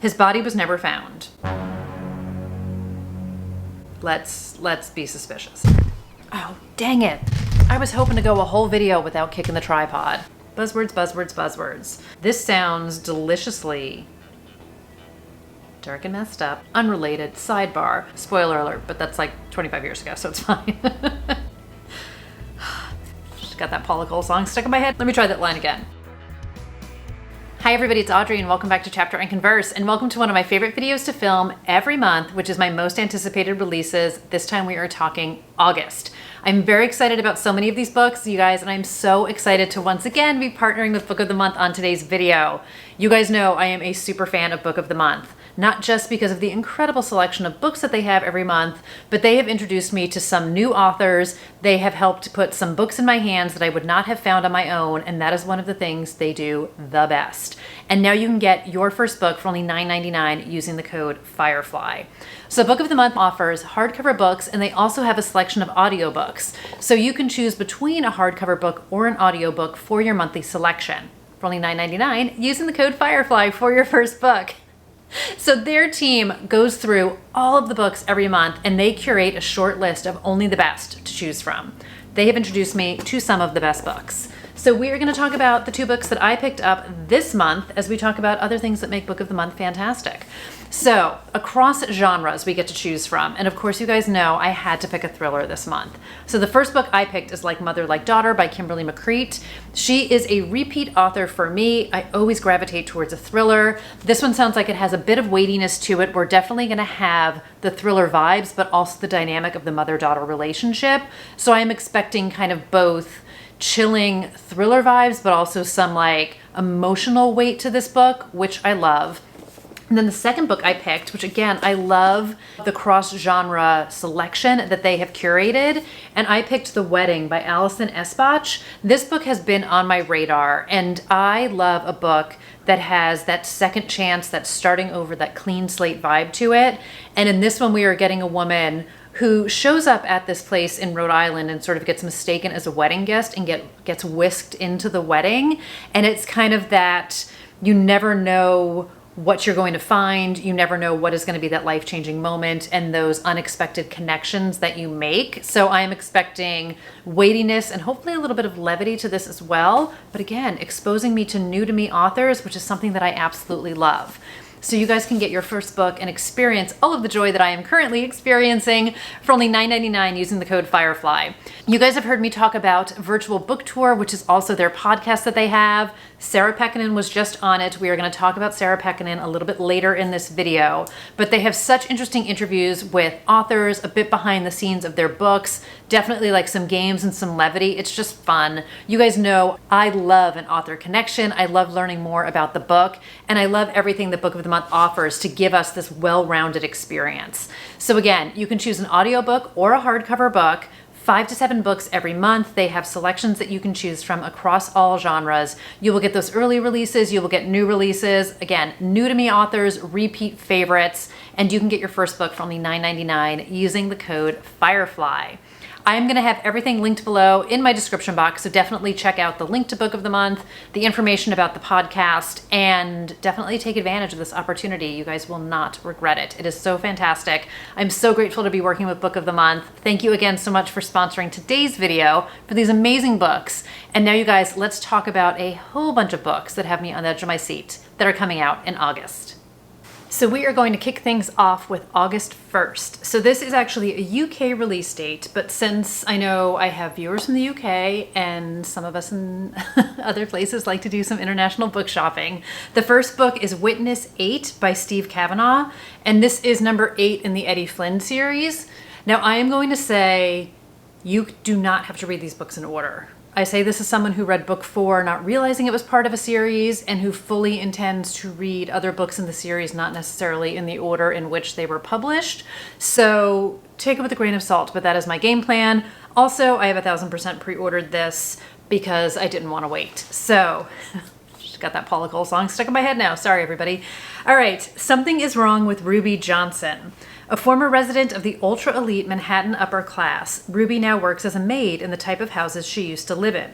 His body was never found. Let's be suspicious. Oh, dang it. I was hoping to go a whole video without kicking the tripod. Buzzwords, buzzwords, buzzwords. This sounds deliciously dark and messed up. Unrelated, sidebar. Spoiler alert, but that's like 25 years ago, so it's fine. Just got that Paula Cole song stuck in my head. Let me try that line again. Hi everybody, it's Audrey and welcome back to Chapter and Converse, and welcome to one of my favorite videos to film every month, which is my most anticipated releases. This time we are talking August. I'm very excited about so many of these books, you guys, and I'm so excited to once again be partnering with Book of the Month on today's video. You guys know I am a super fan of Book of the Month. Not just because of the incredible selection of books that they have every month, but they have introduced me to some new authors. They have helped put some books in my hands that I would not have found on my own, and that is one of the things they do the best. And now you can get your first book for only $9.99 using the code FIREFLY. So Book of the Month offers hardcover books, and they also have a selection of audiobooks. So you can choose between a hardcover book or an audiobook for your monthly selection. For only $9.99 using the code FIREFLY for your first book. So their team goes through all of the books every month and they curate a short list of only the best to choose from. They have introduced me to some of the best books. So we are going to talk about the two books that I picked up this month as we talk about other things that make Book of the Month fantastic. So across genres we get to choose from. And of course you guys know I had to pick a thriller this month. So the first book I picked is Like Mother, Like Daughter by Kimberly McCreight. She is a repeat author for me. I always gravitate towards a thriller. This one sounds like it has a bit of weightiness to it. We're definitely going to have the thriller vibes, but also the dynamic of the mother-daughter relationship. So I am expecting kind of both chilling thriller vibes, but also some like emotional weight to this book, which I love. And then the second book I picked, which again, I love the cross-genre selection that they have curated, and I picked The Wedding by Alison Espach. This book has been on my radar, and I love a book that has that second chance, that starting over, that clean slate vibe to it. And in this one, we are getting a woman who shows up at this place in Rhode Island and sort of gets mistaken as a wedding guest and gets whisked into the wedding. And it's kind of that you never know what you're going to find. You never know what is going to be that life-changing moment and those unexpected connections that you make. So I'm expecting weightiness and hopefully a little bit of levity to this as well. But again, exposing me to new to me authors, which is something that I absolutely love. So you guys can get your first book and experience all of the joy that I am currently experiencing for only $9.99 using the code FIREFLY. You guys have heard me talk about Virtual Book Tour, which is also their podcast that they have. Sarah Pekkanen was just on it. We are going to talk about Sarah Pekkanen a little bit later in this video, but they have such interesting interviews with authors, a bit behind the scenes of their books, definitely like some games and some levity. It's just fun. You guys know I love an author connection. I love learning more about the book, and I love everything the Book of the Month offers to give us this well-rounded experience. So again, you can choose an audiobook or a hardcover book. 5 to 7 books every month. They have selections that you can choose from across all genres. You will get those early releases, you will get new releases, again, new to me authors, repeat favorites, and you can get your first book for only $9.99 using the code FIREFLY. I'm going to have everything linked below in my description box, so definitely check out the link to Book of the Month, the information about the podcast, and definitely take advantage of this opportunity. You guys will not regret it. It is so fantastic. I'm so grateful to be working with Book of the Month. Thank you again so much for sponsoring today's video for these amazing books. And now you guys, let's talk about a whole bunch of books that have me on the edge of my seat that are coming out in August. So we are going to kick things off with August 1st. So this is actually a UK release date, but since I know I have viewers from the UK and some of us in other places like to do some international book shopping, the first book is Witness 8 by Steve Cavanagh, and this is number 8 in the Eddie Flynn series. Now I am going to say you do not have to read these books in order. I say this as someone who read book 4, not realizing it was part of a series, and who fully intends to read other books in the series, not necessarily in the order in which they were published. So take it with a grain of salt, but that is my game plan. Also, I have 1000% pre-ordered this because I didn't want to wait. So just got that Paula Cole song stuck in my head now. Sorry, everybody. All right, Something is Wrong with Ruby Johnson. A former resident of the ultra-elite Manhattan upper class, Ruby now works as a maid in the type of houses she used to live in.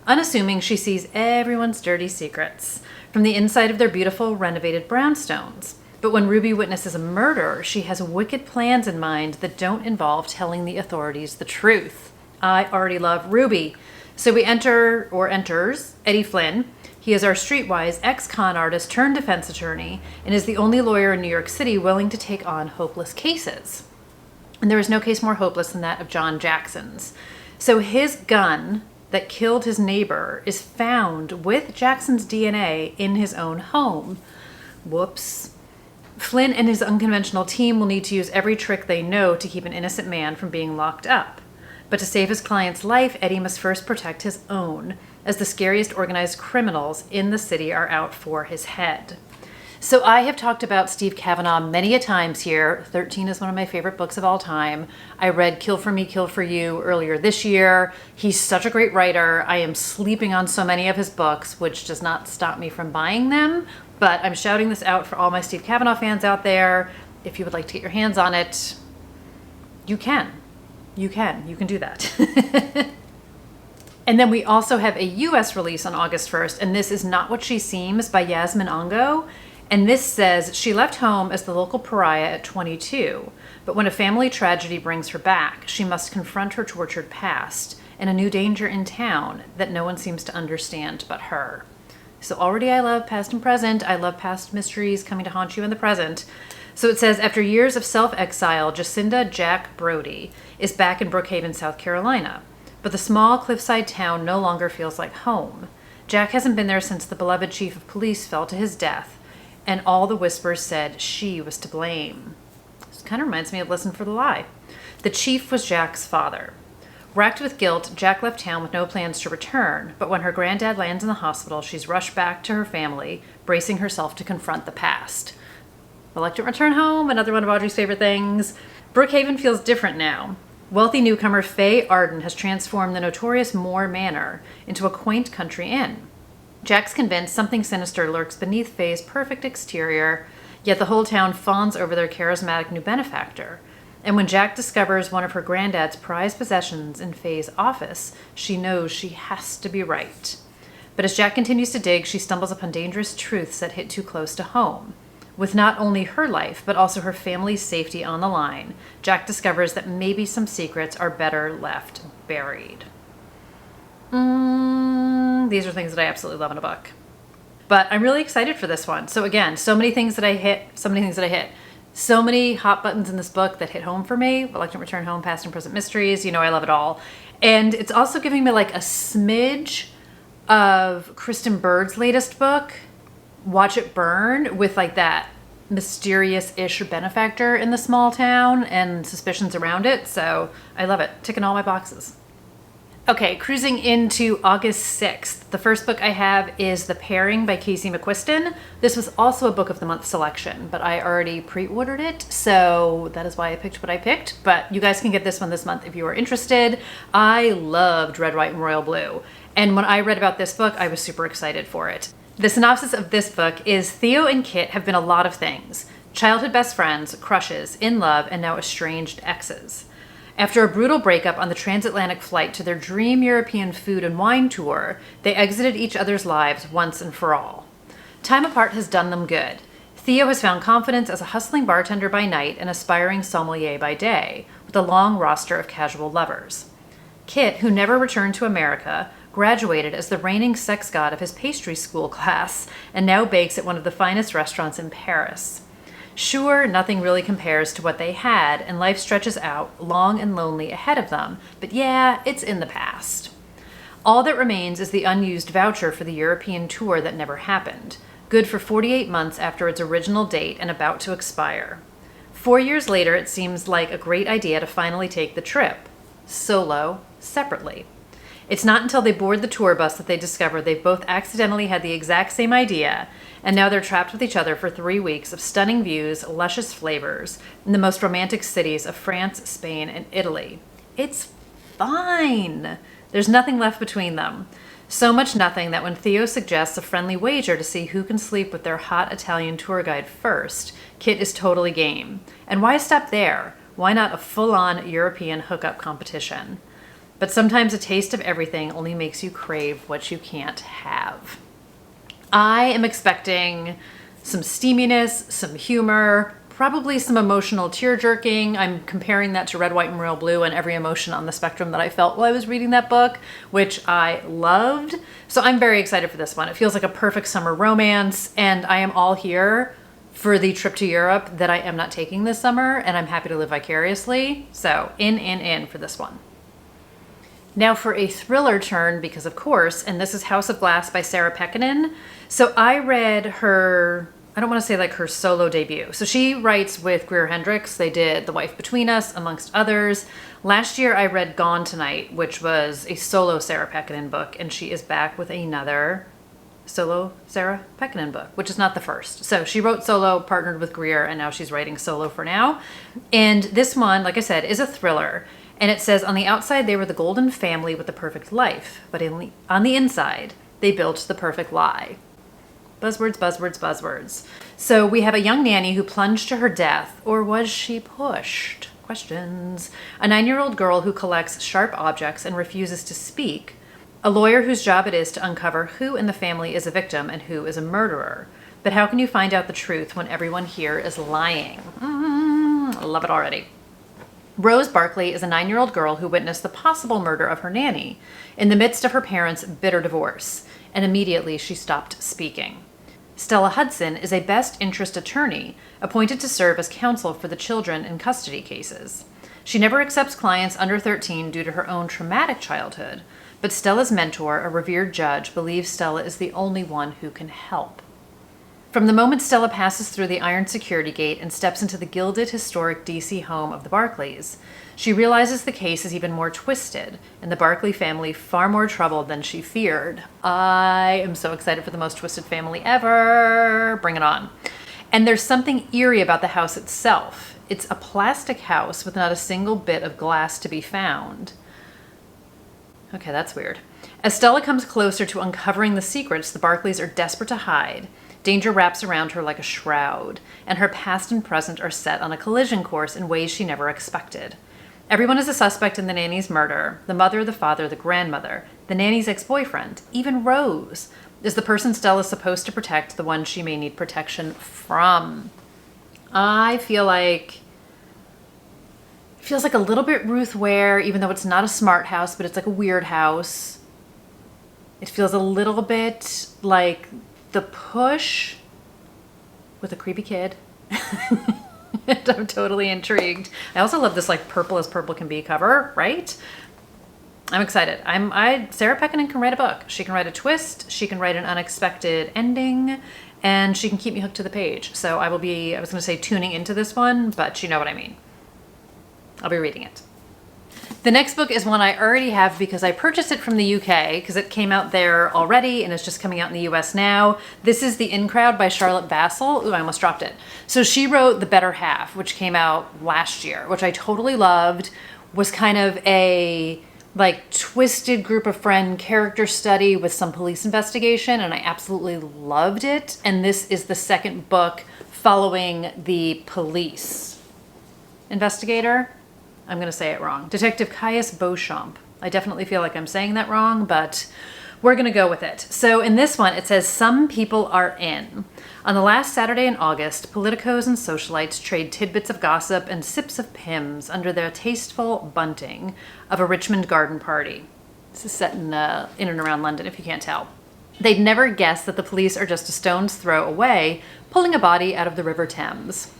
Unassuming, she sees everyone's dirty secrets. from the inside of their beautiful renovated brownstones. But when Ruby witnesses a murder, she has wicked plans in mind that don't involve telling the authorities the truth. I already love Ruby. So we enters Eddie Flynn. He is our streetwise ex-con artist turned defense attorney and is the only lawyer in New York City willing to take on hopeless cases. And there is no case more hopeless than that of John Jackson's. So his gun that killed his neighbor is found with Jackson's DNA in his own home. Whoops. Flynn and his unconventional team will need to use every trick they know to keep an innocent man from being locked up. But to save his client's life, Eddie must first protect his own, as the scariest organized criminals in the city are out for his head. So I have talked about Steve Cavanagh many a times here. 13 is one of my favorite books of all time. I read Kill for Me, Kill for You earlier this year. He's such a great writer. I am sleeping on so many of his books, which does not stop me from buying them. But I'm shouting this out for all my Steve Cavanagh fans out there. If you would like to get your hands on it, you can. You can do that. And then we also have a US release on August 1st, and this is Not What She Seems by Yasmin Angoe. And this says she left home as the local pariah at 22, but when a family tragedy brings her back, she must confront her tortured past and a new danger in town that no one seems to understand but her. So already I love past and present. I love past mysteries coming to haunt you in the present. So it says, after years of self-exile, Jacinda Jack Brody is back in Brookhaven, South Carolina. But the small cliffside town no longer feels like home. Jack hasn't been there since the beloved chief of police fell to his death, and all the whispers said she was to blame. This kind of reminds me of Listen for the Lie. The chief was Jack's father. Racked with guilt, Jack left town with no plans to return, but when her granddad lands in the hospital, she's rushed back to her family, bracing herself to confront the past. Reluctant return home, another one of Audrey's favorite things. Brookhaven feels different now. Wealthy newcomer Faye Arden has transformed the notorious Moore Manor into a quaint country inn. Jack's convinced something sinister lurks beneath Faye's perfect exterior, yet the whole town fawns over their charismatic new benefactor. And when Jack discovers one of her granddad's prized possessions in Faye's office, she knows she has to be right. But as Jack continues to dig, she stumbles upon dangerous truths that hit too close to home. With not only her life, but also her family's safety on the line, Jack discovers that maybe some secrets are better left buried. These are things that I absolutely love in a book. But I'm really excited for this one. So again, so many things that I hit. So many hot buttons in this book that hit home for me. Reluctant Return Home, Past and Present Mysteries. You know I love it all. And it's also giving me like a smidge of Kristen Bird's latest book, Watch It Burn, with like that mysterious-ish benefactor in the small town and suspicions around it. So I love it. Ticking all my boxes. Okay, cruising into August 6th. The first book I have is The Pairing by Casey McQuiston. This was also a book of the month selection, but I already pre-ordered it, so that is why I picked what I picked. But you guys can get this one this month if you are interested. I loved Red, White, and Royal Blue. And when I read about this book, I was super excited for it. The synopsis of this book is Theo and Kit have been a lot of things. Childhood best friends, crushes, in love, and now estranged exes. After a brutal breakup on the transatlantic flight to their dream European food and wine tour, they exited each other's lives once and for all. Time apart has done them good. Theo has found confidence as a hustling bartender by night and aspiring sommelier by day, with a long roster of casual lovers. Kit, who never returned to America, graduated as the reigning sex god of his pastry school class and now bakes at one of the finest restaurants in Paris. Sure, nothing really compares to what they had, and life stretches out long and lonely ahead of them, but yeah, it's in the past. All that remains is the unused voucher for the European tour that never happened, good for 48 months after its original date and about to expire. 4 years later, it seems like a great idea to finally take the trip. Solo, separately. It's not until they board the tour bus that they discover they've both accidentally had the exact same idea, and now they're trapped with each other for 3 weeks of stunning views, luscious flavors, in the most romantic cities of France, Spain, and Italy. It's fine. There's nothing left between them. So much nothing that when Theo suggests a friendly wager to see who can sleep with their hot Italian tour guide first, Kit is totally game. And why stop there? Why not a full-on European hookup competition? But sometimes a taste of everything only makes you crave what you can't have. I am expecting some steaminess, some humor, probably some emotional tear jerking. I'm comparing that to Red, White, and Royal Blue and every emotion on the spectrum that I felt while I was reading that book, which I loved. So I'm very excited for this one. It feels like a perfect summer romance, and I am all here for the trip to Europe that I am not taking this summer, and I'm happy to live vicariously. So in for this one. Now for a thriller turn, because of course, and this is House of Glass by Sarah Pekkanen. So I read her, I don't want to say like her solo debut. So she writes with Greer Hendricks. They did The Wife Between Us, amongst others. Last year I read Gone Tonight, which was a solo Sarah Pekkanen book, and she is back with another solo Sarah Pekkanen book, which is not the first. So she wrote solo, partnered with Greer, and now she's writing solo for now. And this one, like I said, is a thriller. And it says, on the outside, they were the golden family with the perfect life. But on the inside, they built the perfect lie. Buzzwords, buzzwords, buzzwords. So we have a young nanny who plunged to her death, or was she pushed? Questions. A 9-year-old girl who collects sharp objects and refuses to speak. A lawyer whose job it is to uncover who in the family is a victim and who is a murderer. But how can you find out the truth when everyone here is lying? I love it already. Rose Barkley is a 9-year-old girl who witnessed the possible murder of her nanny in the midst of her parents' bitter divorce, and immediately she stopped speaking. Stella Hudson is a best interest attorney appointed to serve as counsel for the children in custody cases. She never accepts clients under 13 due to her own traumatic childhood, but Stella's mentor, a revered judge, believes Stella is the only one who can help. From the moment Stella passes through the iron security gate and steps into the gilded, historic DC home of the Barkleys, she realizes the case is even more twisted and the Barkley family far more troubled than she feared. I am so excited for the most twisted family ever. Bring it on. And there's something eerie about the house itself. It's a plastic house with not a single bit of glass to be found. Okay, that's weird. As Stella comes closer to uncovering the secrets the Barkleys are desperate to hide, danger wraps around her like a shroud, and her past and present are set on a collision course in ways she never expected. Everyone is a suspect in the nanny's murder. The mother, the father, the grandmother, the nanny's ex-boyfriend, even Rose is the person Stella's supposed to protect, the one she may need protection from. I feel like it feels like a little bit Ruth Ware, even though it's not a smart house, but it's like a weird house. It feels a little bit like The Push with a creepy kid. And I'm totally intrigued. I also love this like purple as purple can be cover, right? I'm excited. Sarah Pekkanen can write a book. She can write a twist. She can write an unexpected ending, and she can keep me hooked to the page. So I was going to say tuning into this one, but you know what I mean. I'll be reading it. The next book is one I already have because I purchased it from the UK because it came out there already and it's just coming out in the US now. This is The In Crowd by Charlotte Vassel. Ooh, I almost dropped it. So she wrote The Better Half, which came out last year, which I totally loved. Was kind of a like twisted group of friend character study with some police investigation, and I absolutely loved it. And this is the second book following the police investigator. I'm going to say it wrong. Detective Caius Beauchamp. I definitely feel like I'm saying that wrong, but we're going to go with it. So in this one, it says, some people are in. On the last Saturday in August, politicos and socialites trade tidbits of gossip and sips of Pimm's under their tasteful bunting of a Richmond garden party. This is set in and around London, if you can't tell. They'd never guess that the police are just a stone's throw away, pulling a body out of the River Thames.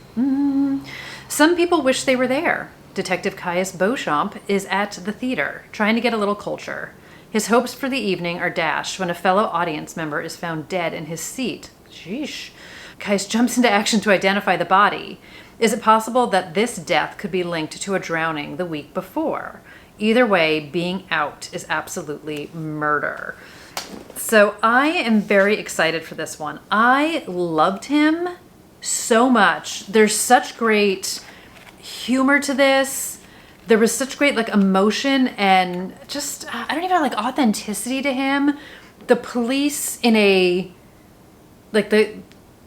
Some people wish they were there. Detective Caius Beauchamp is at the theater, trying to get a little culture. His hopes for the evening are dashed when a fellow audience member is found dead in his seat. Sheesh. Caius jumps into action to identify the body. Is it possible that this death could be linked to a drowning the week before? Either way, being out is absolutely murder. So I am very excited for this one. I loved him so much. There's such great humor to this. There was such great like emotion and just, I don't even like authenticity to him. The police in a, like the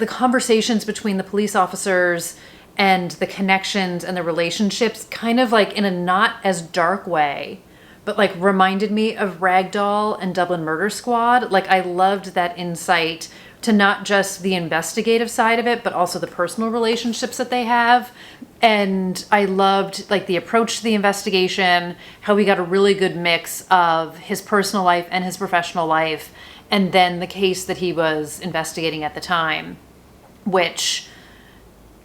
conversations between the police officers and the connections and the relationships kind of like in a not as dark way, but like reminded me of Ragdoll and Dublin Murder Squad. Like I loved that insight to not just the investigative side of it, but also the personal relationships that they have. And I loved like the approach to the investigation, how we got a really good mix of his personal life and his professional life, and then the case that he was investigating at the time, which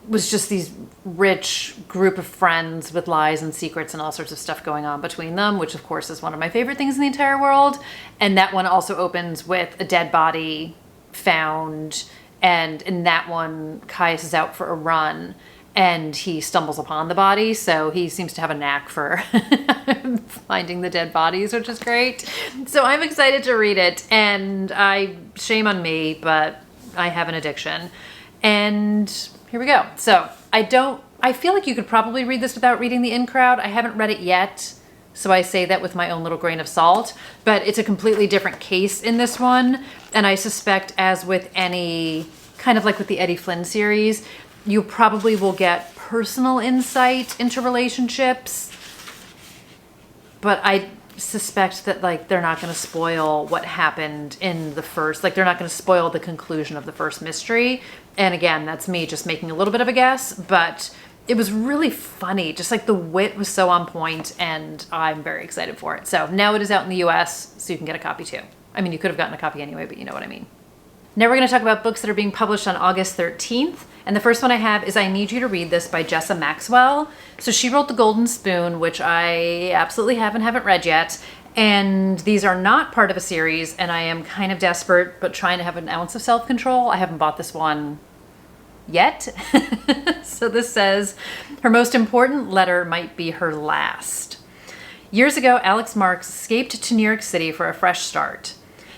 was just these rich group of friends with lies and secrets and all sorts of stuff going on between them, which of course is one of my favorite things in the entire world. And that one also opens with a dead body found, and in that one Caius is out for a run and he stumbles upon the body, so he seems to have a knack for finding the dead bodies, which is great. So I'm excited to read it, and shame on me, but I have an addiction. And here we go. So I feel like you could probably read this without reading The In Crowd. I haven't read it yet, so I say that with my own little grain of salt, but it's a completely different case in this one. And I suspect, as with any, kind of like with the Eddie Flynn series, you probably will get personal insight into relationships, but I suspect that like they're not going to spoil what happened in the first, like they're not going to spoil the conclusion of the first mystery. And again, that's me just making a little bit of a guess, but it was really funny. Just like the wit was so on point, and I'm very excited for it. So now it is out in the US, so you can get a copy too. I mean, you could have gotten a copy anyway, but you know what I mean. Now we're going to talk about books that are being published on August 13th. And the first one I have is I Need You to Read This by Jessa Maxwell. So she wrote The Golden Spoon, which I absolutely haven't read yet. And these are not part of a series, and I am kind of desperate, but trying to have an ounce of self-control. I haven't bought this one yet. So this says, her most important letter might be her last. Years ago, Alex Marks escaped to New York City for a fresh start.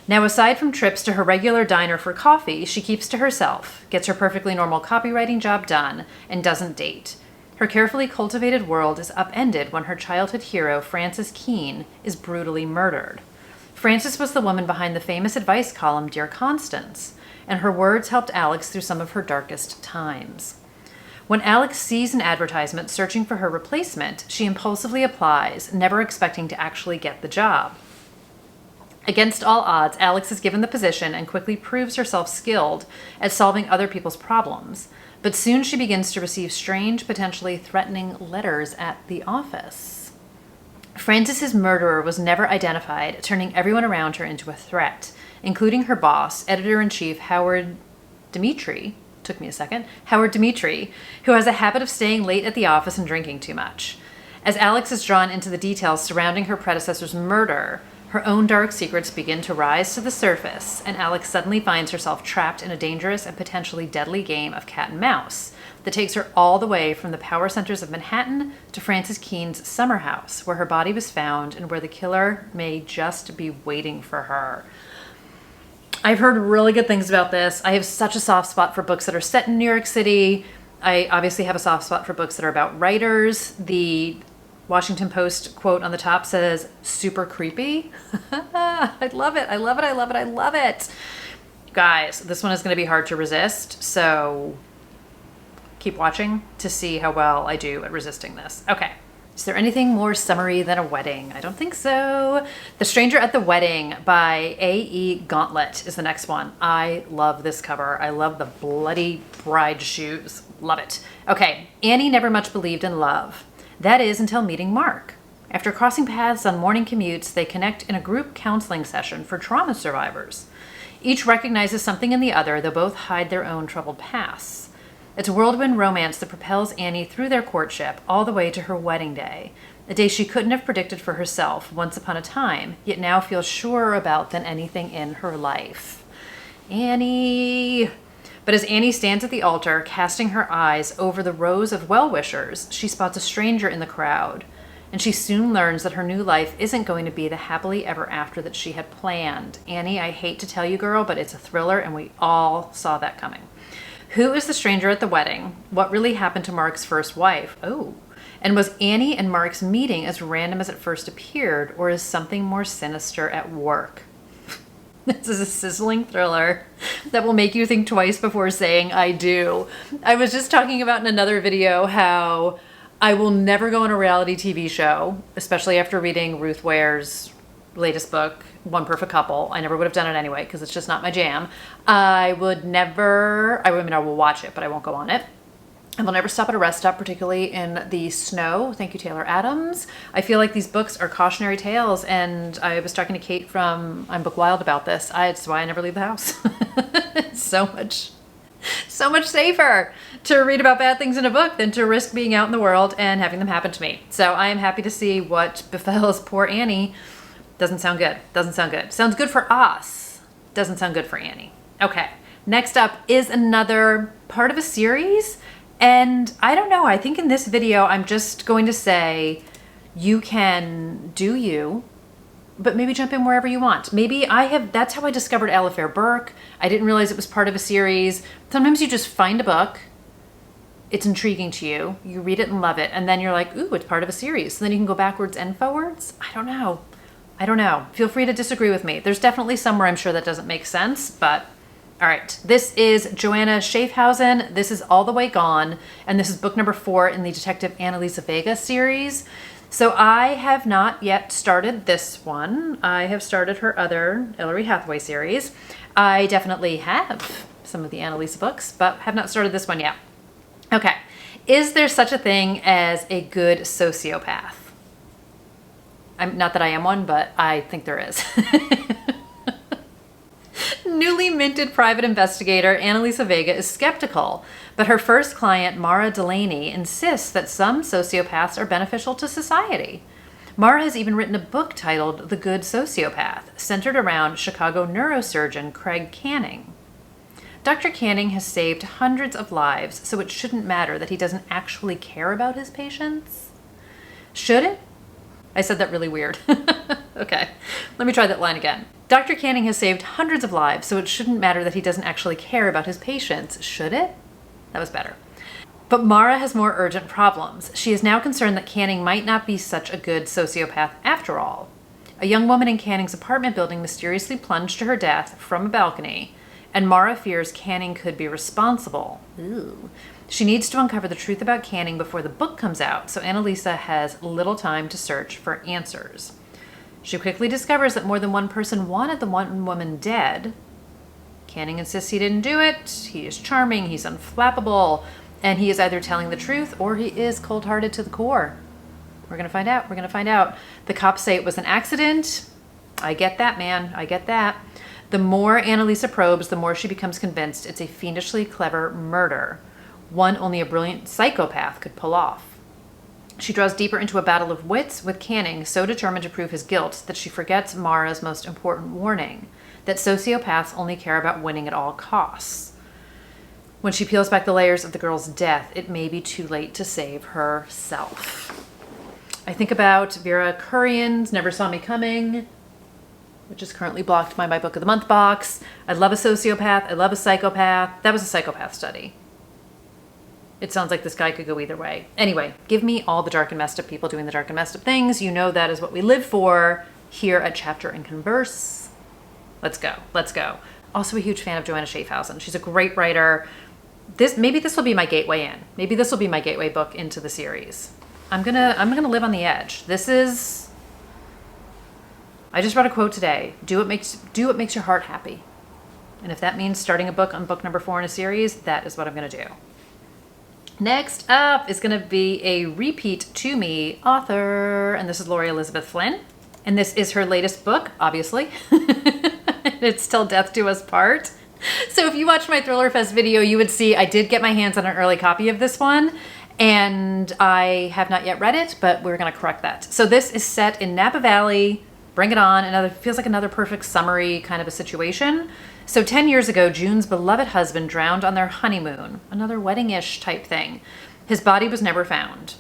Now, aside from trips to her regular diner for coffee, she keeps to herself, gets her perfectly normal copywriting job done, and doesn't date. Her carefully cultivated world is upended when her childhood hero, Frances Keene, is brutally murdered. Frances was the woman behind the famous advice column Dear Constance, and her words helped Alex through some of her darkest times. When Alex sees an advertisement searching for her replacement, she impulsively applies, never expecting to actually get the job. Against all odds, Alex is given the position and quickly proves herself skilled at solving other people's problems. But soon she begins to receive strange, potentially threatening letters at the office. Frances's murderer was never identified, turning everyone around her into a threat, including her boss, editor-in-chief Howard Dimitri, who has a habit of staying late at the office and drinking too much. As Alex is drawn into the details surrounding her predecessor's murder, her own dark secrets begin to rise to the surface, and Alex suddenly finds herself trapped in a dangerous and potentially deadly game of cat and mouse that takes her all the way from the power centers of Manhattan to Frances Keene's summer house, where her body was found and where the killer may just be waiting for her. I've heard really good things about this. I have such a soft spot for books that are set in New York City. I obviously have a soft spot for books that are about writers. The Washington Post quote on the top says, super creepy. I love it. I love it. I love it. I love it. Guys, this one is going to be hard to resist. So keep watching to see how well I do at resisting this. Okay. Is there anything more summery than a wedding? I don't think so. The Stranger at the Wedding by A.E. Gauntlett is the next one. I love this cover. I love the bloody bride shoes. Love it. Okay. Annie never much believed in love. That is, until meeting Mark. After crossing paths on morning commutes, they connect in a group counseling session for trauma survivors. Each recognizes something in the other, though both hide their own troubled pasts. It's a whirlwind romance that propels Annie through their courtship all the way to her wedding day, a day she couldn't have predicted for herself once upon a time, yet now feels surer about than anything in her life. Annie! But as Annie stands at the altar, casting her eyes over the rows of well-wishers, she spots a stranger in the crowd, and she soon learns that her new life isn't going to be the happily ever after that she had planned. Annie, I hate to tell you, girl, but it's a thriller, and we all saw that coming. Who is the stranger at the wedding? What really happened to Mark's first wife? Oh. And was Annie and Mark's meeting as random as it first appeared, or is something more sinister at work? This is a sizzling thriller that will make you think twice before saying I do. I was just talking about in another video how I will never go on a reality TV show, especially after reading Ruth Ware's latest book, One Perfect Couple. I never would have done it anyway because it's just not my jam. I will watch it, but I won't go on it. I will never stop at a rest stop, particularly in the snow. Thank you, Taylor Adams. I feel like these books are cautionary tales, and I was talking to Kate from I'm Book Wild about this. It's why I never leave the house. It's so much safer to read about bad things in a book than to risk being out in the world and having them happen to me. So I am happy to see what befalls poor Annie. Doesn't sound good. Doesn't sound good. Sounds good for us. Doesn't sound good for Annie. Okay. Next up is another part of a series. And I don't know, I think in this video, I'm just going to say you can do you, but maybe jump in wherever you want. Maybe that's how I discovered Alifair Burke. I didn't realize it was part of a series. Sometimes you just find a book, it's intriguing to you, you read it and love it, and then you're like, ooh, it's part of a series. So then you can go backwards and forwards. I don't know. Feel free to disagree with me. There's definitely somewhere I'm sure that doesn't make sense, but all right, this is Joanna Schaffhausen. This is All the Way Gone, and this is book number 4 in the Detective Analisa Vega series. So I have not yet started this one. I have started her other Ellery Hathaway series. I definitely have some of the Analisa books, but have not started this one yet. Okay, is there such a thing as a good sociopath? Not that I am one, but I think there is. Newly minted private investigator Analisa Vega is skeptical, but her first client, Mara Delaney, insists that some sociopaths are beneficial to society. Mara has even written a book titled The Good Sociopath, centered around Chicago neurosurgeon Craig Canning. Dr. Canning has saved hundreds of lives, so it shouldn't matter that he doesn't actually care about his patients. Should it? I said that really weird. Okay, let me try that line again. Dr. Canning has saved hundreds of lives, so it shouldn't matter that he doesn't actually care about his patients, should it? That was better. But Mara has more urgent problems. She is now concerned that Canning might not be such a good sociopath after all. A young woman in Canning's apartment building mysteriously plunged to her death from a balcony, and Mara fears Canning could be responsible. Ooh. She needs to uncover the truth about Canning before the book comes out, so Analisa has little time to search for answers. She quickly discovers that more than one person wanted the one woman dead. Canning insists he didn't do it. He is charming, he's unflappable, and he is either telling the truth or he is cold-hearted to the core. We're gonna find out. We're gonna find out. The cops say it was an accident. I get that, man. I get that. The more Analisa probes, the more she becomes convinced it's a fiendishly clever murder, one only a brilliant psychopath could pull off. She draws deeper into a battle of wits with Canning, so determined to prove his guilt that she forgets Mara's most important warning, that sociopaths only care about winning at all costs. When she peels back the layers of the girl's death, it may be too late to save herself. I think about Vera Kurian's Never Saw Me Coming, which is currently blocked by my Book of the Month box. I love a sociopath. I love a psychopath. That was a psychopath study. It sounds like this guy could go either way. Anyway, give me all the dark and messed up people doing the dark and messed up things. You know that is what we live for here at Chapter and Converse. Let's go. Let's go. Also a huge fan of Joanna Schaffhausen. She's a great writer. Maybe this will be my gateway in. Maybe this will be my gateway book into the series. I'm gonna live on the edge. I just read a quote today. Do what makes your heart happy. And if that means starting a book on book number 4 in a series, that is what I'm gonna do. Next up is going to be a repeat to me author, and this is Laurie Elizabeth Flynn. And this is her latest book, obviously. It's Till Death Do Us Part. So if you watched my Thriller Fest video, you would see I did get my hands on an early copy of this one, and I have not yet read it, but we're going to correct that. So this is set in Napa Valley. Bring it on. Feels like another perfect summary kind of a situation. So 10 years ago, June's beloved husband drowned on their honeymoon, another wedding-ish type thing. His body was never found.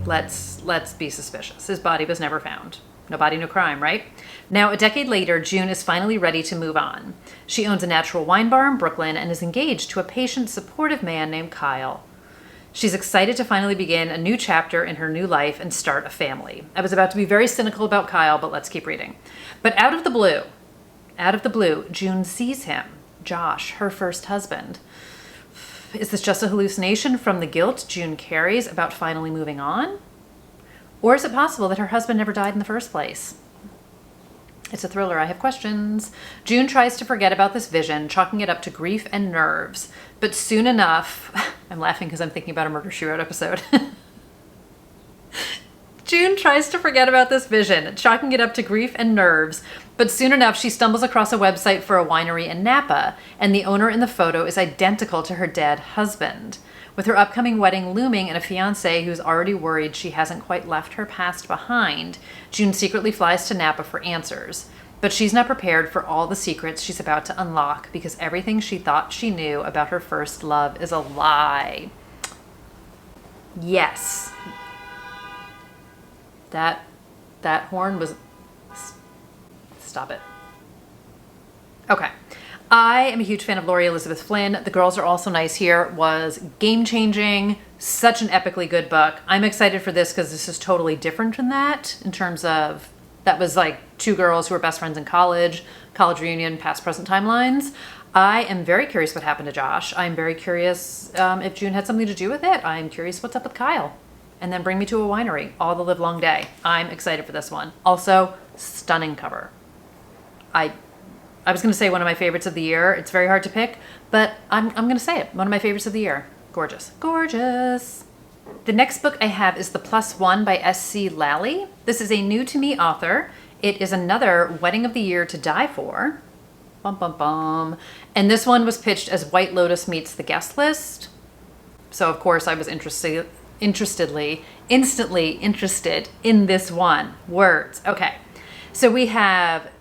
Let's be suspicious. His body was never found. No body, no crime, right? Now, a decade later, June is finally ready to move on. She owns a natural wine bar in Brooklyn and is engaged to a patient, supportive man named Kyle. She's excited to finally begin a new chapter in her new life and start a family. I was about to be very cynical about Kyle, but let's keep reading. But out of the blue, June sees him, Josh, her first husband. Is this just a hallucination from the guilt June carries about finally moving on? Or is it possible that her husband never died in the first place? It's a thriller. I have questions. June tries to forget about this vision, chalking it up to grief and nerves. But soon enough, I'm laughing because I'm thinking about a Murder, She Wrote episode. June tries to forget about this vision, chalking it up to grief and nerves. But soon enough, she stumbles across a website for a winery in Napa, and the owner in the photo is identical to her dead husband. With her upcoming wedding looming and a fiancé who's already worried she hasn't quite left her past behind, June secretly flies to Napa for answers. But she's not prepared for all the secrets she's about to unlock because everything she thought she knew about her first love is a lie. Yes. That horn was... Stop it. Okay. I am a huge fan of Laurie Elizabeth Flynn. The girls are also nice here. Was game-changing. Such an epically good book. I'm excited for this because this is totally different from that in terms of that was like two girls who were best friends in college reunion, past present timelines. I am very curious what happened to Josh. I'm very curious if June had something to do with it. I'm curious what's up with Kyle. And then Bring Me to a Winery, all the live long day. I'm excited for this one. Also, stunning cover. I was going to say one of my favorites of the year. It's very hard to pick, but I'm going to say it. One of my favorites of the year. Gorgeous. Gorgeous. The next book I have is The Plus One by S.C. Lalli. This is a new to me author. It is another Wedding of the Year to Die For. Bum, bum, bum. And this one was pitched as White Lotus meets The Guest List. So of course I was instantly interested in this one. Words. Okay. So we have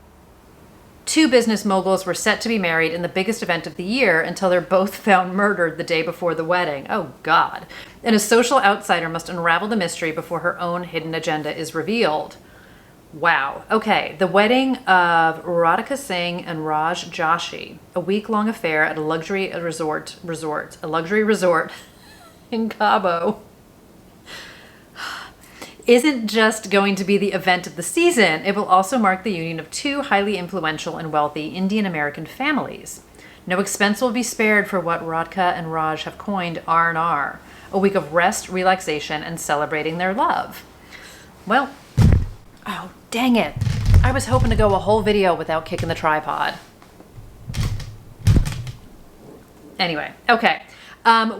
two business moguls were set to be married in the biggest event of the year until they're both found murdered the day before the wedding. Oh, God. And a social outsider must unravel the mystery before her own hidden agenda is revealed. Wow. Okay. The wedding of Radhika Singh and Raj Joshi, a week-long affair at a luxury resort in Cabo, isn't just going to be the event of the season, it will also mark the union of two highly influential and wealthy Indian American families. No expense will be spared for what Radhika and Raj have coined R&R, a week of rest, relaxation, and celebrating their love. Well, oh, dang it. I was hoping to go a whole video without kicking the tripod. Anyway, okay.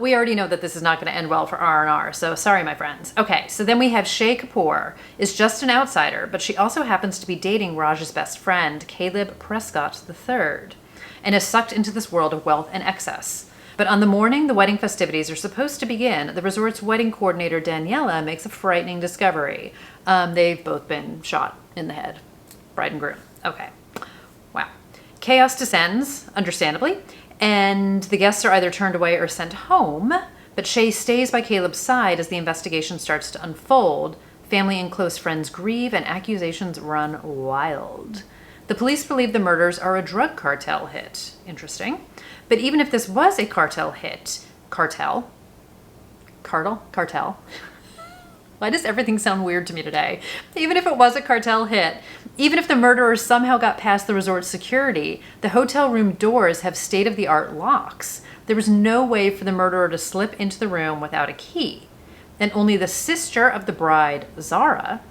We already know that this is not going to end well for R&R, so sorry, my friends. Okay, so then we have Shay Kapoor is just an outsider, but she also happens to be dating Raj's best friend, Caleb Prescott III, and is sucked into this world of wealth and excess. But on the morning the wedding festivities are supposed to begin, the resort's wedding coordinator, Daniela, makes a frightening discovery. They've both been shot in the head, bride and groom. Okay, wow. Chaos descends, understandably, and the guests are either turned away or sent home, but Shay stays by Caleb's side as the investigation starts to unfold. Family and close friends grieve and accusations run wild. The police believe the murders are a drug cartel hit. Interesting. But even if this was a cartel hit, cartel? Why does everything sound weird to me today? Even if it was a cartel hit, even if the murderers somehow got past the resort's security, the hotel room doors have state-of-the-art locks. There was no way for the murderer to slip into the room without a key. And only the sister of the bride, Zara,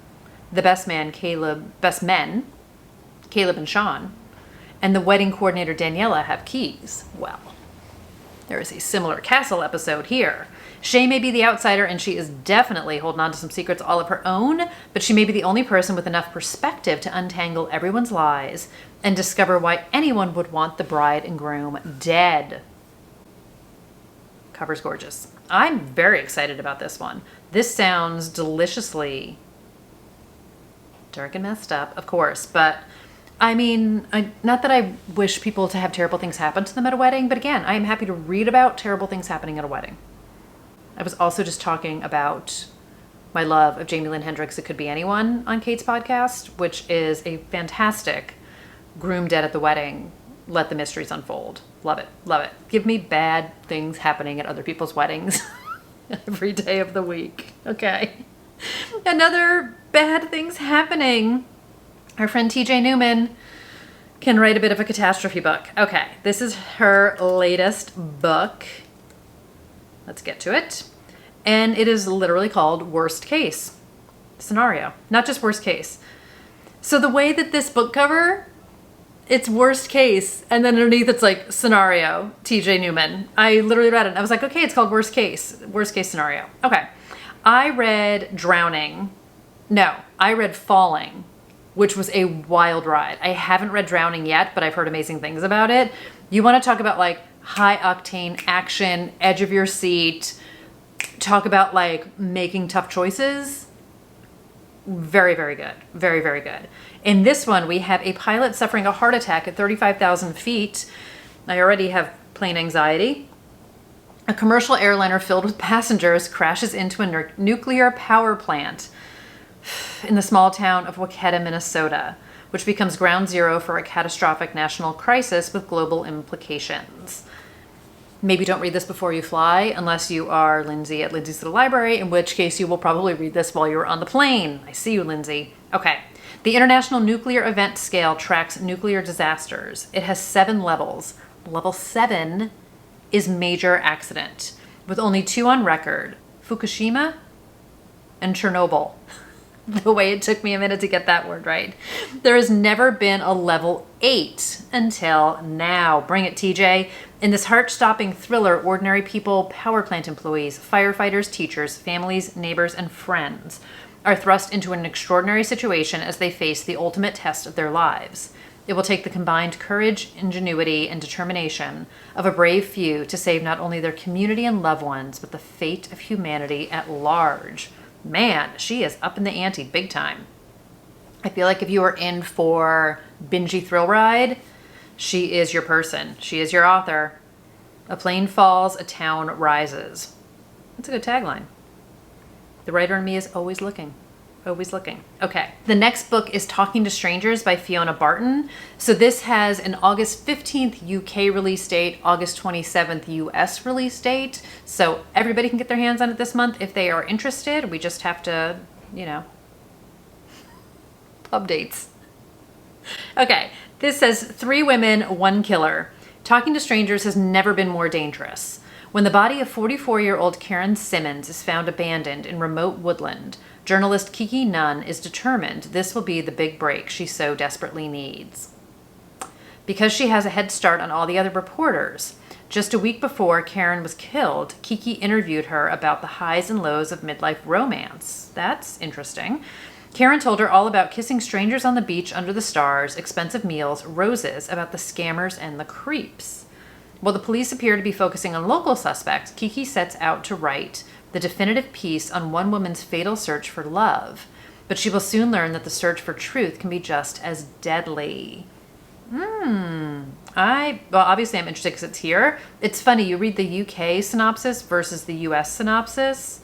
the best men, Caleb and Sean, and the wedding coordinator, Daniela, have keys. Well, there is a similar castle episode here. Shay may be the outsider, and she is definitely holding on to some secrets all of her own, but she may be the only person with enough perspective to untangle everyone's lies and discover why anyone would want the bride and groom dead. Cover's gorgeous. I'm very excited about this one. This sounds deliciously dark and messed up, of course, but I mean, not that I wish people to have terrible things happen to them at a wedding, but again, I am happy to read about terrible things happening at a wedding. I was also just talking about my love of Jamie Lynn Hendricks' It Could Be Anyone on Kate's podcast, which is a fantastic groom dead at the wedding, let the mysteries unfold. Love it. Love it. Give me bad things happening at other people's weddings every day of the week. Okay. Another bad things happening. Our friend TJ Newman can write a bit of a catastrophe book. Okay. This is her latest book. Let's get to it. And it is literally called Worst Case. scenario, not just worst case. So the way that this book cover, it's worst case, and then underneath it's like scenario, TJ Newman. I literally read it and I was like, okay, it's called worst case scenario. Okay. I read I read Falling, which was a wild ride. I haven't read Drowning yet, but I've heard amazing things about it. You want to talk about like high octane action, edge of your seat, talk about like making tough choices. Very, very good. Very, very good. In this one, we have a pilot suffering a heart attack at 35,000 feet. I already have plain anxiety. A commercial airliner filled with passengers crashes into a nuclear power plant in the small town of Wauketa, Minnesota, which becomes ground zero for a catastrophic national crisis with global implications. Maybe don't read this before you fly, unless you are Lindsay at Lindsay's Little Library, in which case you will probably read this while you're on the plane. I see you, Lindsay. Okay. The International Nuclear Event Scale tracks nuclear disasters. It has 7 levels. Level 7 is major accident, with only 2 on record, Fukushima and Chernobyl. The way it took me a minute to get that word right. There has never been a level 8 until now. Bring it, TJ. In this heart-stopping thriller, ordinary people, power plant employees, firefighters, teachers, families, neighbors, and friends are thrust into an extraordinary situation as they face the ultimate test of their lives. It will take the combined courage, ingenuity, and determination of a brave few to save not only their community and loved ones, but the fate of humanity at large. Man, she is up in the ante big time. I feel like if you are in for bingey thrill ride, she is your person. She is your author. A plane falls, a town rises. That's a good tagline. The writer in me is always looking. Always looking. Okay. The next book is Talking to Strangers by Fiona Barton. So this has an August 15th UK release date, August 27th US release date. So everybody can get their hands on it this month if they are interested. We just have to, pub dates. Okay. This says 3 women, 1 killer. Talking to strangers has never been more dangerous. When the body of 44-year-old Karen Simmons is found abandoned in remote woodland, journalist Kiki Nunn is determined this will be the big break she so desperately needs. Because she has a head start on all the other reporters, just a week before Karen was killed, Kiki interviewed her about the highs and lows of midlife romance. That's interesting. Karen told her all about kissing strangers on the beach under the stars, expensive meals, roses, about the scammers and the creeps. While the police appear to be focusing on local suspects, Kiki sets out to write the definitive piece on one woman's fatal search for love. But she will soon learn that the search for truth can be just as deadly. Obviously I'm interested because it's here. It's funny, you read the UK synopsis versus the US synopsis,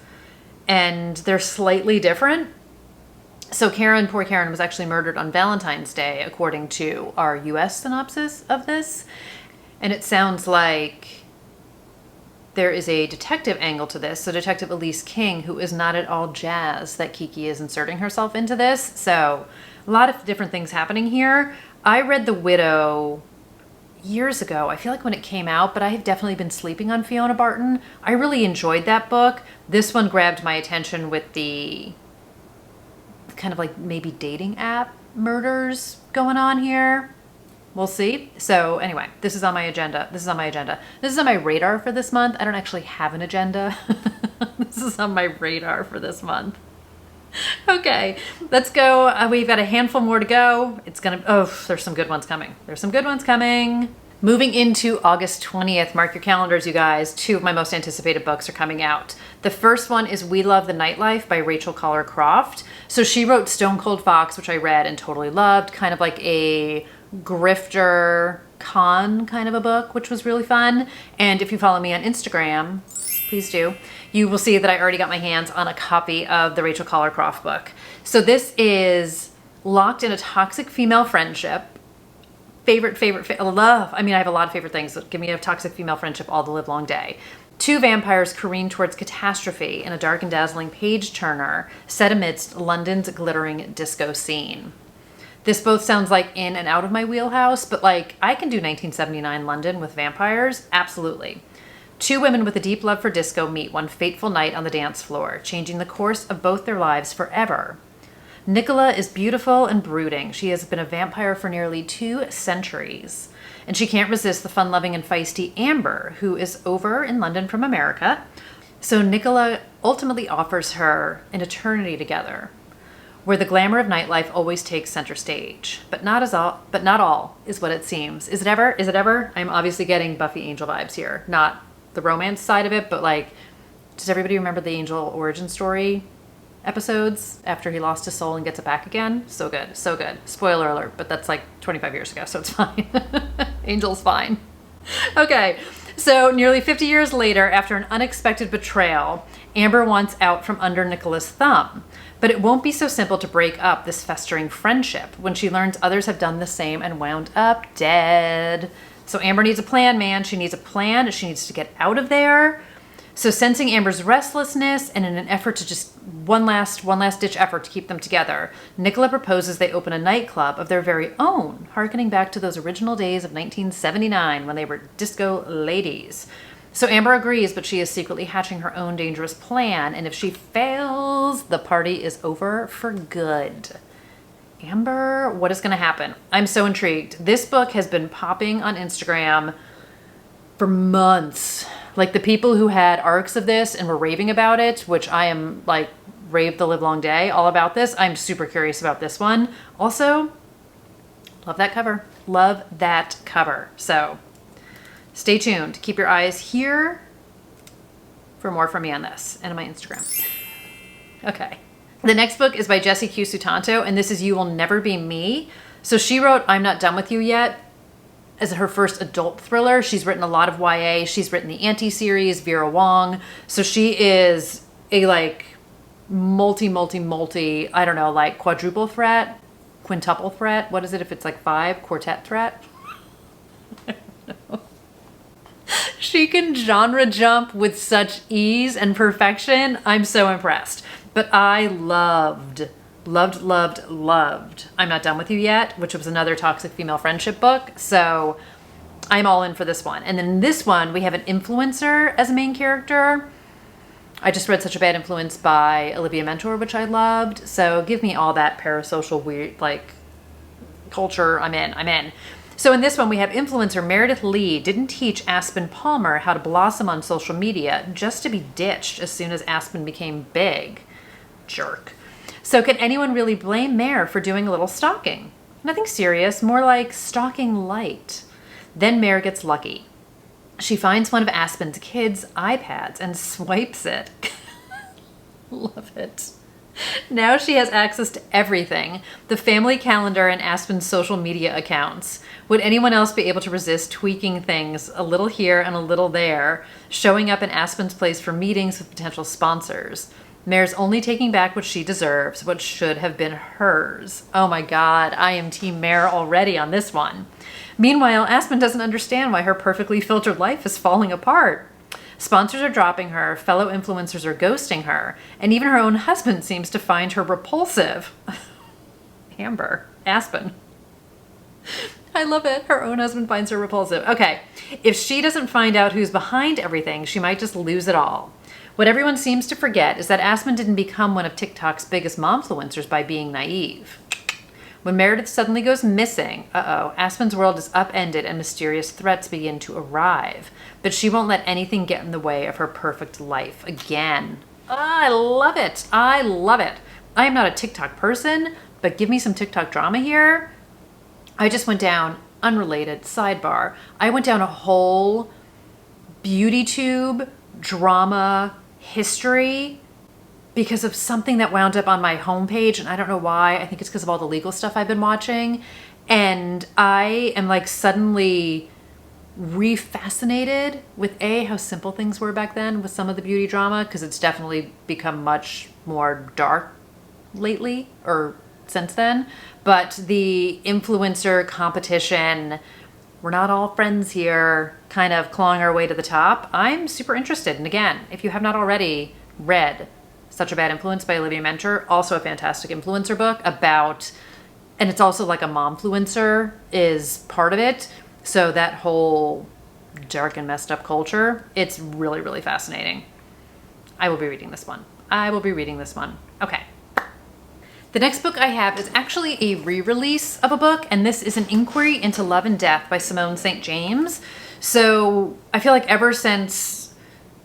and they're slightly different. So poor Karen was actually murdered on Valentine's Day, according to our US synopsis of this. And it sounds like there is a detective angle to this. So Detective Elise King, who is not at all jazzed that Kiki is inserting herself into this. So a lot of different things happening here. I read The Widow years ago. I feel like when it came out, but I have definitely been sleeping on Fiona Barton. I really enjoyed that book. This one grabbed my attention with the kind of like maybe dating app murders going on here. We'll see. So anyway, this is on my agenda. This is on my radar for this month. I don't actually have an agenda. This is on my radar for this month. Okay, let's go. We've got a handful more to go. There's some good ones coming. Moving into August 20th, mark your calendars, you guys. 2 of my most anticipated books are coming out. The first one is We Love the Nightlife by Rachel Collar Croft. So she wrote Stone Cold Fox, which I read and totally loved, kind of like a grifter con kind of a book, which was really fun. And if you follow me on Instagram, please do, you will see that I already got my hands on a copy of the Rachel Collar Croft book. So this is locked in a toxic female friendship. Love. I have a lot of favorite things. Give me a toxic female friendship all the live long day. 2 vampires careen towards catastrophe in a dark and dazzling page turner set amidst London's glittering disco scene. This both sounds like in and out of my wheelhouse, but like I can do 1979 London with vampires. Absolutely. 2 women with a deep love for disco meet one fateful night on the dance floor, changing the course of both their lives forever. Nicola is beautiful and brooding. She has been a vampire for nearly 2 centuries. And she can't resist the fun-loving and feisty Amber, who is over in London from America. So Nicola ultimately offers her an eternity together, where the glamour of nightlife always takes center stage. But not all is what it seems. Is it ever? Is it ever? I'm obviously getting Buffy Angel vibes here. Not the romance side of it, but like, does everybody remember the Angel origin story episodes after he lost his soul and gets it back again? So good, so good. Spoiler alert, but that's like 25 years ago, so it's fine. Angel's fine. Okay, so nearly 50 years later, after an unexpected betrayal, Amber wants out from under Nicola's thumb. But it won't be so simple to break up this festering friendship when she learns others have done the same and wound up dead. So Amber needs a plan, man. She needs a plan. She needs to get out of there. So sensing Amber's restlessness and in an effort to just one last ditch effort to keep them together, Nicola proposes they open a nightclub of their very own, harkening back to those original days of 1979 when they were disco ladies. So Amber agrees, but she is secretly hatching her own dangerous plan, and if she fails, the party is over for good. Amber, what is going to happen? I'm so intrigued. This book has been popping on Instagram for months. Like the people who had arcs of this and were raving about it, which I am like raved the live long day all about this. I'm super curious about this one. Also, love that cover. Love that cover. So stay tuned. Keep your eyes here for more from me on this and on my Instagram. Okay. The next book is by Jessie Q. Sutanto, and this is You Will Never Be Me. So she wrote I'm Not Done With You Yet as her first adult thriller. She's written a lot of YA. She's written the Anti-series, Vera Wong. So she is a like multi, I don't know, like quadruple threat, quintuple threat. What is it if it's like 5? Quartet threat? I don't know. She can genre jump with such ease and perfection. I'm so impressed. But I loved I'm Not Done With You Yet, which was another toxic female friendship book. So I'm all in for this one. And then in this one, we have an influencer as a main character. I just read Such a Bad Influence by Olivia Mentor, which I loved. So give me all that parasocial weird, like, culture. I'm in. So in this one, we have influencer Meredith Lee didn't teach Aspen Palmer how to blossom on social media just to be ditched as soon as Aspen became big. Jerk. So can anyone really blame Mare for doing a little stalking? Nothing serious, more like stalking light. Then Mare gets lucky. She finds one of Aspen's kids' iPads and swipes it. Love it. Now she has access to everything. The family calendar and Aspen's social media accounts. Would anyone else be able to resist tweaking things a little here and a little there, showing up in Aspen's place for meetings with potential sponsors? Mare's only taking back what she deserves, what should have been hers. Oh my God, I am Team Mare already on this one. Meanwhile, Aspen doesn't understand why her perfectly filtered life is falling apart. Sponsors are dropping her, fellow influencers are ghosting her, and even her own husband seems to find her repulsive. Aspen. I love it. Her own husband finds her repulsive. Okay, if she doesn't find out who's behind everything, she might just lose it all. What everyone seems to forget is that Aspen didn't become one of TikTok's biggest momfluencers by being naive. When Meredith suddenly goes missing, Aspen's world is upended and mysterious threats begin to arrive. But she won't let anything get in the way of her perfect life again. I love it. I love it. I am not a TikTok person, but give me some TikTok drama here. I just went down, unrelated, sidebar. I went down a whole beauty tube drama history because of something that wound up on my homepage, and I don't know why. I think it's because of all the legal stuff I've been watching, and I am like suddenly refascinated with how simple things were back then with some of the beauty drama, because it's definitely become much more dark lately or since then. But the influencer competition, we're not all friends here, kind of clawing our way to the top. I'm super interested. And again, if you have not already read Such a Bad Influence by Olivia Mentor, also a fantastic influencer book about, and it's also like a momfluencer is part of it. So that whole dark and messed up culture, it's really, really fascinating. I will be reading this one. Okay. The next book I have is actually a re-release of a book, and this is An Inquiry into Love and Death by Simone St. James. So I feel like ever since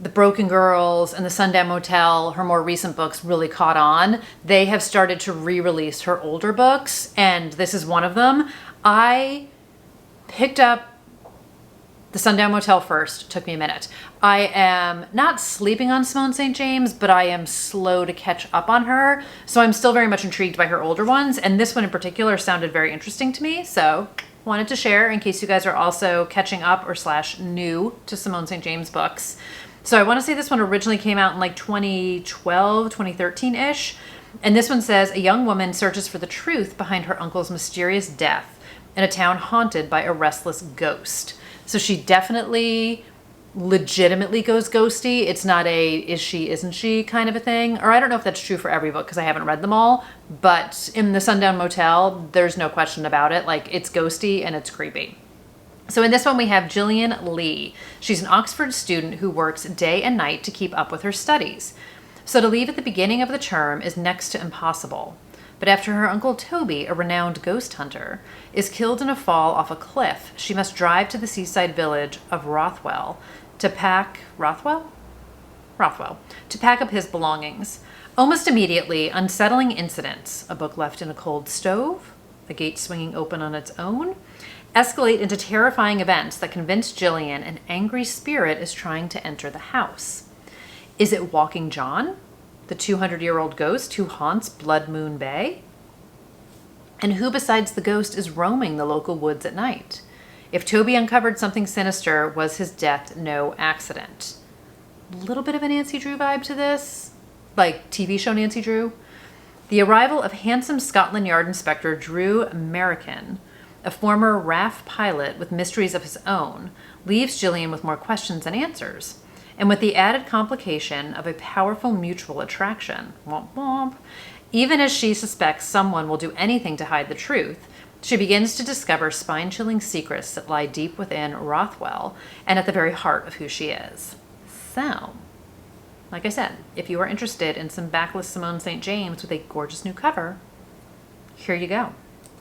The Broken Girls and The Sundown Motel, her more recent books really caught on, they have started to re-release her older books, and this is one of them. I picked up The Sundown Motel first. Took me a minute. I am not sleeping on Simone St. James, but I am slow to catch up on her. So I'm still very much intrigued by her older ones. And this one in particular sounded very interesting to me. So wanted to share in case you guys are also catching up or / new to Simone St. James books. So I want to say this one originally came out in like 2012, 2013-ish. And this one says, a young woman searches for the truth behind her uncle's mysterious death in a town haunted by a restless ghost. So she definitely legitimately goes ghosty. It's not a is she, isn't she kind of a thing. Or I don't know if that's true for every book because I haven't read them all. But in The Sundown Motel, there's no question about it. Like, it's ghosty and it's creepy. So in this one, we have Gillian Lee. She's an Oxford student who works day and night to keep up with her studies. So to leave at the beginning of the term is next to impossible. But after her uncle Toby, a renowned ghost hunter, is killed in a fall off a cliff, she must drive to the seaside village of Rothwell to pack up his belongings. Almost immediately, unsettling incidents, a book left in a cold stove, a gate swinging open on its own, escalate into terrifying events that convince Gillian an angry spirit is trying to enter the house. Is it Walking John, the 200-year-old ghost who haunts Blood Moon Bay? And who besides the ghost is roaming the local woods at night? If Toby uncovered something sinister, was his death no accident? A little bit of a Nancy Drew vibe to this, like TV show Nancy Drew. The arrival of handsome Scotland Yard Inspector Drew American, a former RAF pilot with mysteries of his own, leaves Gillian with more questions than answers. And with the added complication of a powerful mutual attraction, womp womp, even as she suspects someone will do anything to hide the truth, she begins to discover spine-chilling secrets that lie deep within Rothwell and at the very heart of who she is. So, like I said, if you are interested in some backlist Simone St. James with a gorgeous new cover, here you go.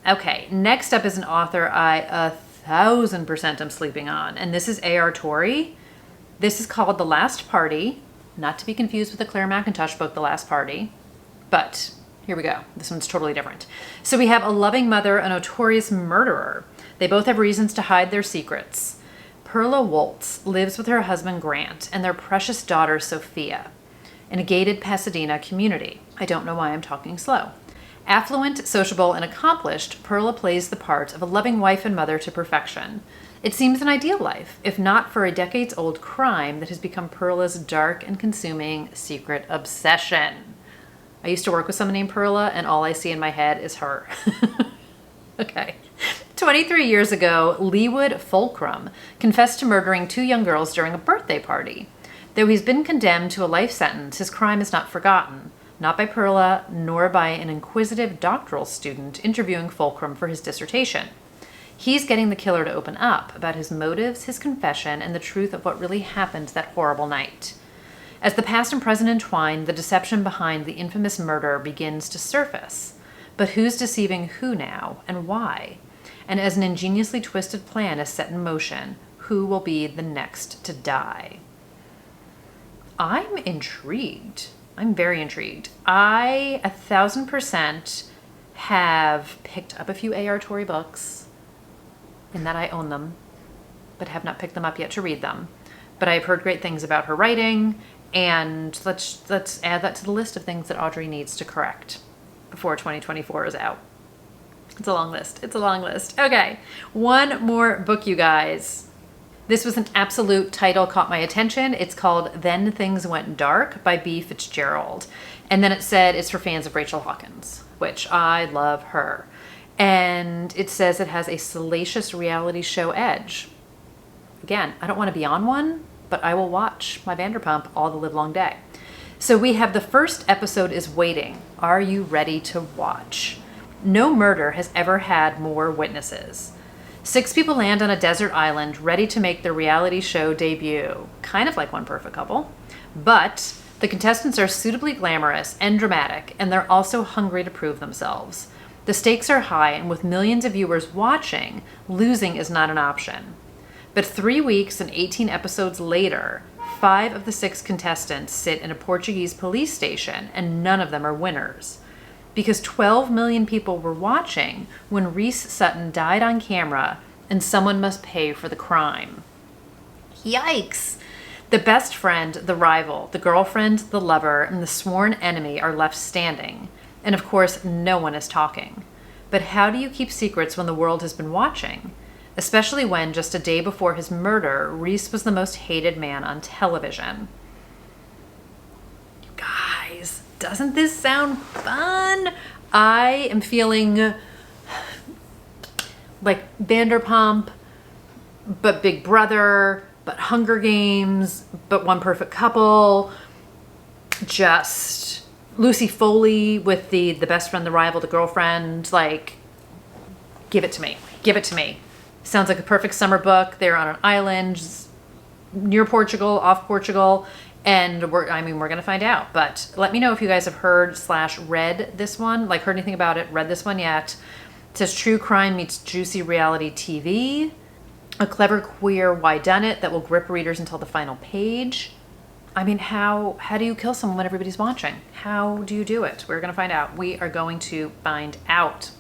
Okay, next up is an author I 1000% am sleeping on, and this is A.R. Torrey. This is called The Last Party, not to be confused with the Claire McIntosh book, The Last Party, but here we go. This one's totally different. So we have a loving mother, a notorious murderer. They both have reasons to hide their secrets. Perla Woltz lives with her husband Grant and their precious daughter Sophia in a gated Pasadena community. I don't know why I'm talking slow. Affluent, sociable, and accomplished, Perla plays the part of a loving wife and mother to perfection. It seems an ideal life, if not for a decades-old crime that has become Perla's dark and consuming secret obsession. I used to work with someone named Perla, and all I see in my head is her. Okay. 23 years ago, Leewood Fulcrum confessed to murdering 2 young girls during a birthday party. Though he's been condemned to a life sentence, his crime is not forgotten, not by Perla, nor by an inquisitive doctoral student interviewing Fulcrum for his dissertation. He's getting the killer to open up about his motives, his confession, and the truth of what really happened that horrible night. As the past and present entwine, the deception behind the infamous murder begins to surface. But who's deceiving who now, and why? And as an ingeniously twisted plan is set in motion, who will be the next to die? I'm intrigued. I'm very intrigued. I 1000% have picked up a few A.R. Torrey books, in that I own them, but have not picked them up yet to read them. But I've heard great things about her writing, and let's add that to the list of things that Audrey needs to correct before 2024 is out. It's a long list. It's a long list. Okay, one more book, you guys. This was an absolute title caught my attention. It's called Then Things Went Dark by B. Fitzgerald. And then it said it's for fans of Rachel Hawkins, which I love her. And it says it has a salacious reality show edge. Again, I don't want to be on one, but I will watch my Vanderpump all the livelong day. So we have the first episode is waiting. Are you ready to watch? No murder has ever had more witnesses. 6 people land on a desert island ready to make their reality show debut. Kind of like One Perfect Couple. But The contestants are suitably glamorous and dramatic, and they're also hungry to prove themselves. The stakes are high, and with millions of viewers watching, losing is not an option. But 3 weeks and 18 episodes later, 5 of the 6 contestants sit in a Portuguese police station, and none of them are winners. Because 12 million people were watching when Reese Sutton died on camera, and someone must pay for the crime. Yikes! The best friend, the rival, the girlfriend, the lover, and the sworn enemy are left standing. And of course, no one is talking. But how do you keep secrets when the world has been watching? Especially when, just a day before his murder, Reese was the most hated man on television. You guys, doesn't this sound fun? I am feeling like Vanderpump, but Big Brother, but Hunger Games, but One Perfect Couple, just Lucy Foley with the best friend, the rival, the girlfriend. Like, give it to me. Give it to me. Sounds like a perfect summer book. They're on an island near Portugal, off Portugal, and we're gonna find out. But let me know if you guys have heard/read this one, like heard anything about it, read this one yet. It says true crime meets juicy reality TV. A clever queer whodunit that will grip readers until the final page. I mean, how do you kill someone when everybody's watching? How do you do it? We're gonna find out. We are going to find out.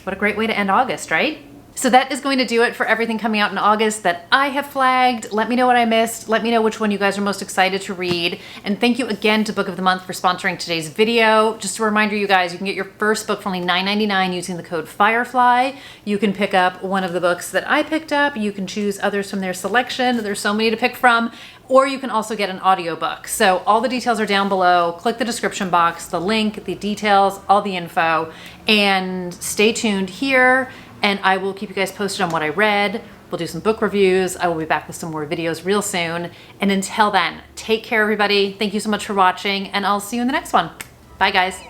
What a great way to end August, right? So that is going to do it for everything coming out in August that I have flagged. Let me know what I missed. Let me know which one you guys are most excited to read. And thank you again to Book of the Month for sponsoring today's video. Just a reminder, you guys, you can get your first book for only $9.99 using the code FIREFLY. You can pick up one of the books that I picked up. You can choose others from their selection. There's so many to pick from. Or you can also get an audiobook. So all the details are down below. Click the description box, the link, the details, all the info. And stay tuned here. And I will keep you guys posted on what I read. We'll do some book reviews. I will be back with some more videos real soon. And until then, take care, everybody. Thank you so much for watching, and I'll see you in the next one. Bye, guys.